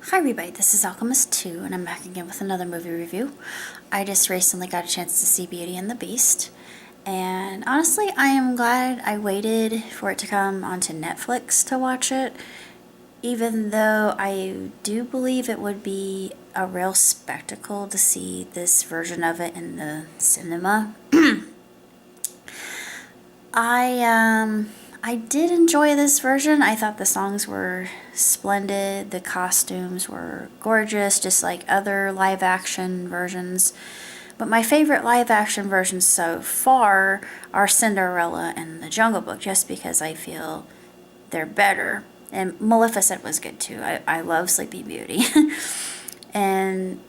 Hi everybody, this is Alchemist2 and I'm back again with another movie review. I just recently got a chance to see Beauty and the Beast, and honestly I am glad I waited for it to come onto Netflix to watch it, even though I do believe it would be a real spectacle to see this version of it in the cinema. I did enjoy this version. I thought the songs were splendid. The costumes were gorgeous, just like other live action versions. But my favorite live action versions so far are Cinderella and The Jungle Book, just because I feel they're better. And Maleficent was good too. I love Sleeping Beauty. And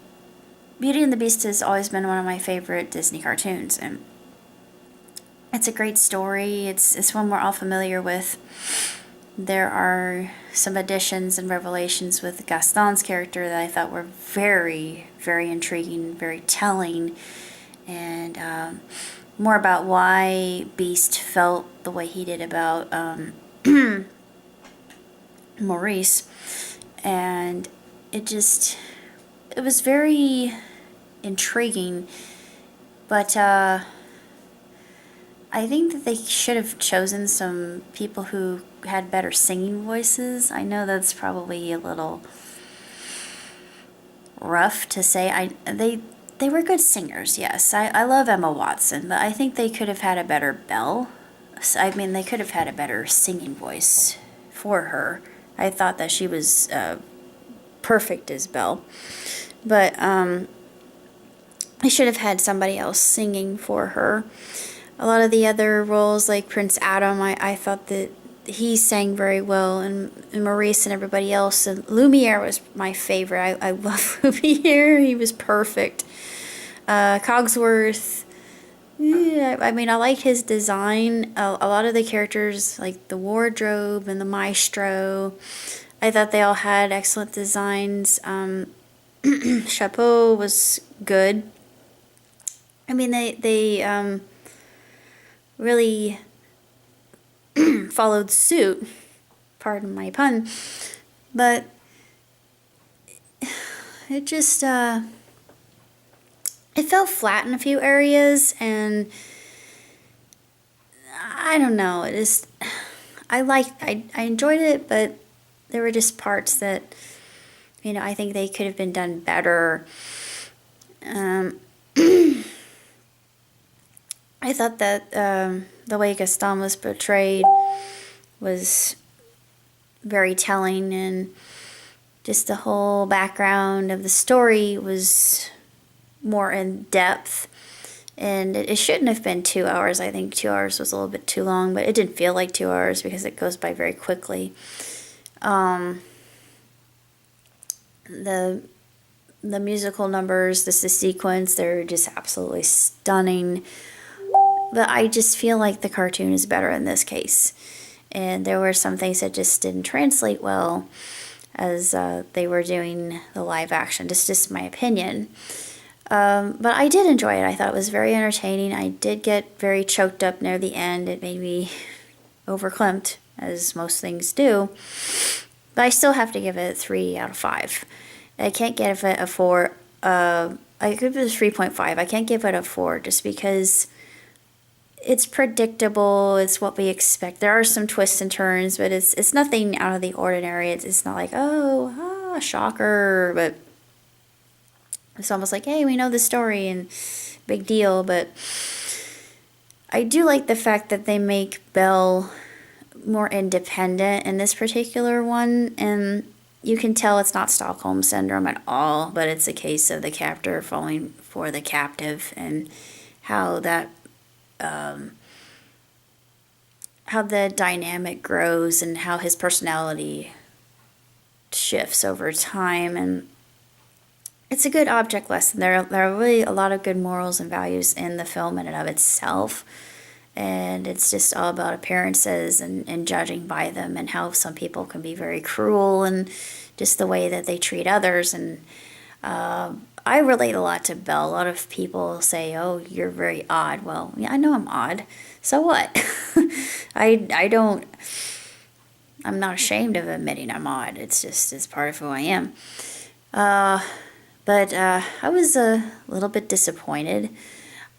Beauty and the Beast has always been one of my favorite Disney cartoons. And it's a great story. It's one we're all familiar with. There are some additions and revelations with Gaston's character that I thought were very, very intriguing, very telling, and more about why Beast felt the way he did about Maurice. And it was very intriguing, but I think that they should have chosen some people who had better singing voices. I know that's probably a little rough to say. They were good singers, yes. I love Emma Watson, but I think they could have had a better Belle. I mean, they could have had a better singing voice for her. I thought that she was perfect as Belle. But they should have had somebody else singing for her. A lot of the other roles, like Prince Adam, I thought that he sang very well, and Maurice and everybody else. And Lumiere was my favorite. I love Lumiere. He was perfect. Cogsworth, yeah, I mean, I like his design. A lot of the characters, like the wardrobe and the maestro, I thought they all had excellent designs. Chapeau was good. I mean, they really followed suit, pardon my pun, but it just it fell flat in a few areas, and I don't know, I enjoyed it, but there were just parts that, I think they could have been done better. I thought that the way Gaston was portrayed was very telling, and just the whole background of the story was more in depth. And it shouldn't have been 2 hours. I think 2 hours was a little bit too long, but it didn't feel like 2 hours because it goes by very quickly. The musical numbers, the sequence, they're just absolutely stunning. But I just feel like the cartoon is better in this case. And there were some things that just didn't translate well as they were doing the live action. Just my opinion. But I did enjoy it. I thought it was very entertaining. I did get very choked up near the end. It made me overclimped, as most things do. But I still have to give it 3 out of 5. I can't give it a 4. I give it a 3.5. I can't give it a 4 just because it's predictable. It's what we expect. There are some twists and turns, but it's nothing out of the ordinary. It's not like, shocker, but it's almost like, hey, we know the story and big deal. But I do like the fact that they make Belle more independent in this particular one, and you can tell it's not Stockholm Syndrome at all, but it's a case of the captor falling for the captive, and how that how the dynamic grows and how his personality shifts over time. And it's a good object lesson. There are really a lot of good morals and values in the film in and of itself, and it's just all about appearances and judging by them, and how some people can be very cruel, and just the way that they treat others. And I relate a lot to Belle. A lot of people say, oh, you're very odd. Well, yeah, I know I'm odd. So what? I don't I'm not ashamed of admitting I'm odd. It's just, it's part of who I am. But I was a little bit disappointed.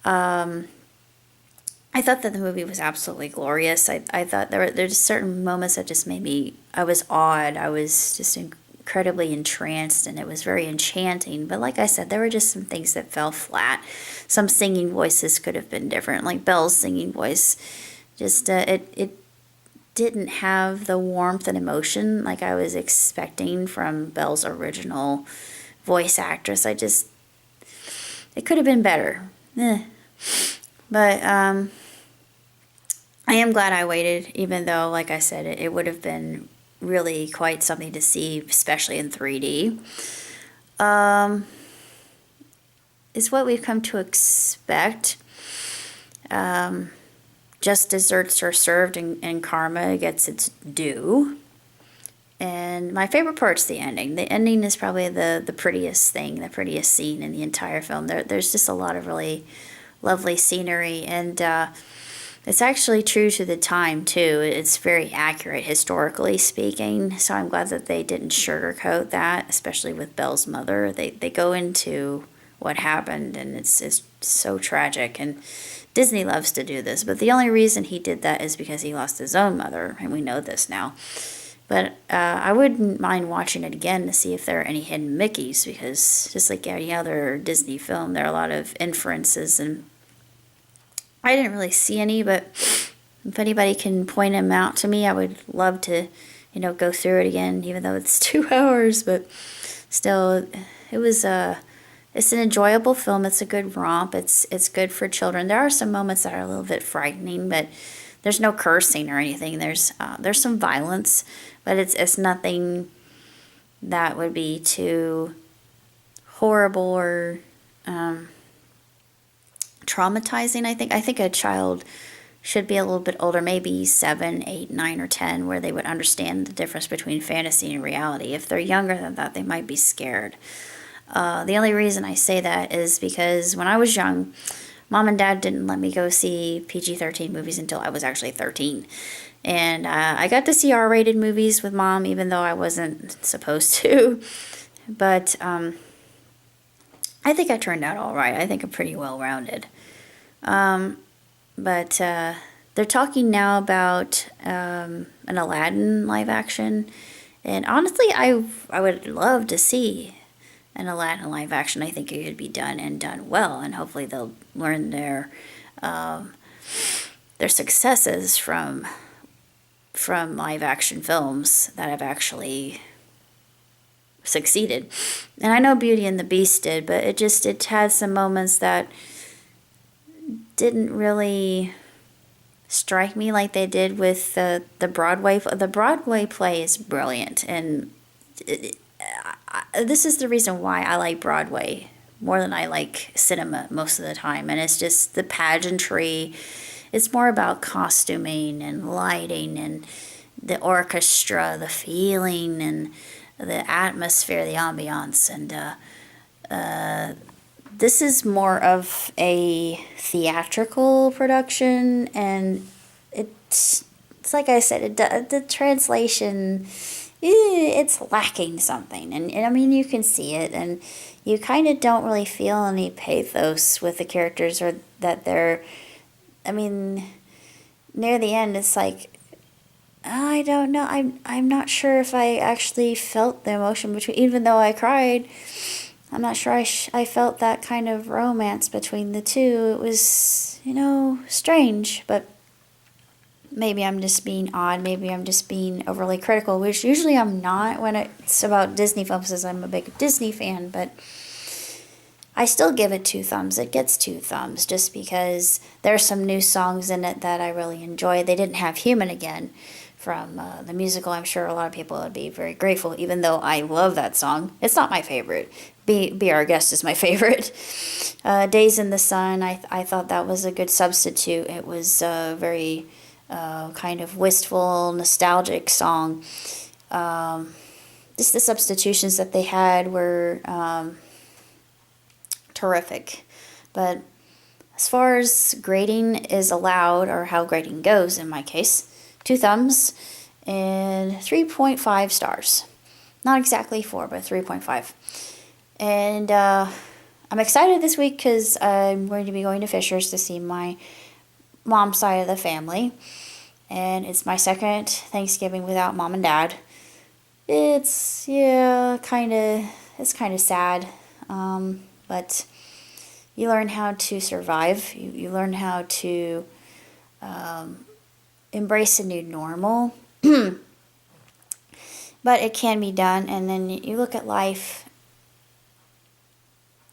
I thought that the movie was absolutely glorious. I thought there's certain moments that just made me, I was awed. I was just incredibly entranced, and it was very enchanting. But like I said, there were just some things that fell flat. Some singing voices could have been different, like Belle's singing voice. Just it didn't have the warmth and emotion like I was expecting from Belle's original voice actress. It could have been better. But I am glad I waited, even though, like I said, it would have been really quite something to see, especially in 3D. It's what we've come to expect. Just desserts are served, and karma gets its due. And my favorite part's the ending. The ending is probably the prettiest thing, the prettiest scene in the entire film. There's just a lot of really lovely scenery, and it's actually true to the time, too. It's very accurate, historically speaking, so I'm glad that they didn't sugarcoat that, especially with Belle's mother. They go into what happened, and it's so tragic, and Disney loves to do this, but the only reason he did that is because he lost his own mother, and we know this now. But I wouldn't mind watching it again to see if there are any hidden Mickeys, because just like any other Disney film, there are a lot of inferences, and I didn't really see any, but if anybody can point them out to me, I would love to, go through it again, even though it's 2 hours, but still, it's an enjoyable film. It's a good romp. It's good for children. There are some moments that are a little bit frightening, but there's no cursing or anything. There's some violence, but it's nothing that would be too horrible or traumatizing. I think a child should be a little bit older, maybe 7, 8, 9, or 10, where they would understand the difference between fantasy and reality. If they're younger than that, they might be scared. The only reason I say that is because when I was young, Mom and Dad didn't let me go see PG-13 movies until I was actually 13. And I got to see R-rated movies with Mom, even though I wasn't supposed to. But I think I turned out all right. I think I'm pretty well-rounded. But they're talking now about an Aladdin live action. And honestly, I would love to see an Aladdin live action. I think it could be done and done well, and hopefully they'll learn their successes from live action films that have actually succeeded. And I know Beauty and the Beast did, but it had some moments that didn't really strike me like they did with the Broadway. The Broadway play is brilliant, and this is the reason why I like Broadway more than I like cinema most of the time. And it's just the pageantry. It's more about costuming and lighting and the orchestra, the feeling and the atmosphere, the ambiance. And this is more of a theatrical production. And it's like I said, the translation, it's lacking something. And I mean, you can see it, and you kind of don't really feel any pathos with the characters, or that they're, I mean, near the end, it's like, I don't know, I'm not sure if I actually felt the emotion between, even though I cried, I'm not sure I felt that kind of romance between the two. It was, strange, but maybe I'm just being odd. Maybe I'm just being overly critical, which usually I'm not when it's about Disney films, as I'm a big Disney fan, but I still give it 2 thumbs. It gets 2 thumbs just because there's some new songs in it that I really enjoy. They didn't have Human Again from the musical. I'm sure a lot of people would be very grateful, even though I love that song. It's not my favorite. Be Our Guest is my favorite. Days in the Sun, I thought that was a good substitute. It was very kind of wistful, nostalgic song. Just the substitutions that they had were terrific. But as far as grading is allowed, or how grading goes in my case, 2 thumbs. and 3.5 stars. Not exactly 4, but 3.5. And I'm excited this week because I'm going to be going to Fisher's to see my mom's side of the family. And it's my second Thanksgiving without mom and dad. It's, yeah, it's kind of sad. But you learn how to survive. You learn how to embrace a new normal. But it can be done, and then you look at life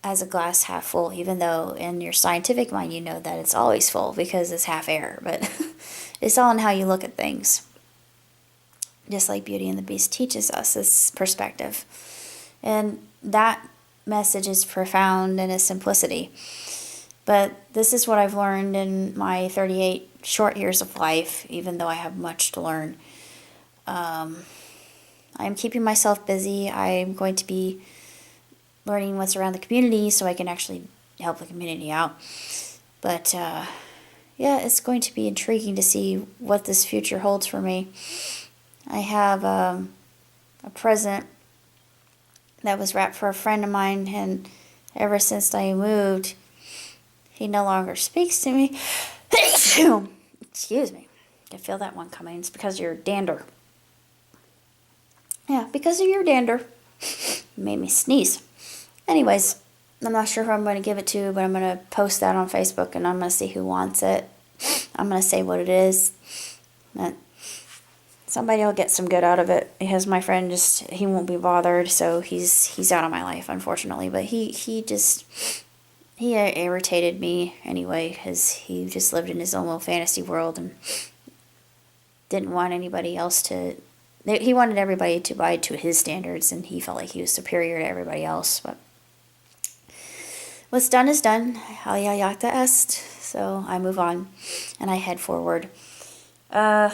as a glass half full, even though in your scientific mind you know that it's always full because it's half air. But it's all in how you look at things. Just like Beauty and the Beast teaches us this perspective. And that message is profound in its simplicity. But this is what I've learned in my 38 short years of life, even though I have much to learn. I'm keeping myself busy. I'm going to be learning what's around the community so I can actually help the community out. But yeah, it's going to be intriguing to see what this future holds for me. I have a present that was wrapped for a friend of mine, and ever since I moved, he no longer speaks to me. Excuse me. I feel that one coming. It's because of your dander. Yeah, because of your dander. You made me sneeze. Anyways, I'm not sure who I'm going to give it to, but I'm going to post that on Facebook, and I'm going to see who wants it. I'm going to say what it is. But somebody will get some good out of it, because my friend he won't be bothered, so he's out of my life, unfortunately. But he irritated me anyway, because he just lived in his own little fantasy world and didn't want anybody else to. He wanted everybody to abide to his standards, and he felt like he was superior to everybody else. But what's done is done. Alia jacta est. So I move on, and I head forward. I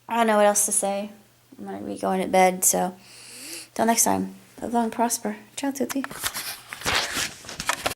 don't know what else to say. I'm going to be going to bed, so till next time. Live long and prosper. Ciao tutti.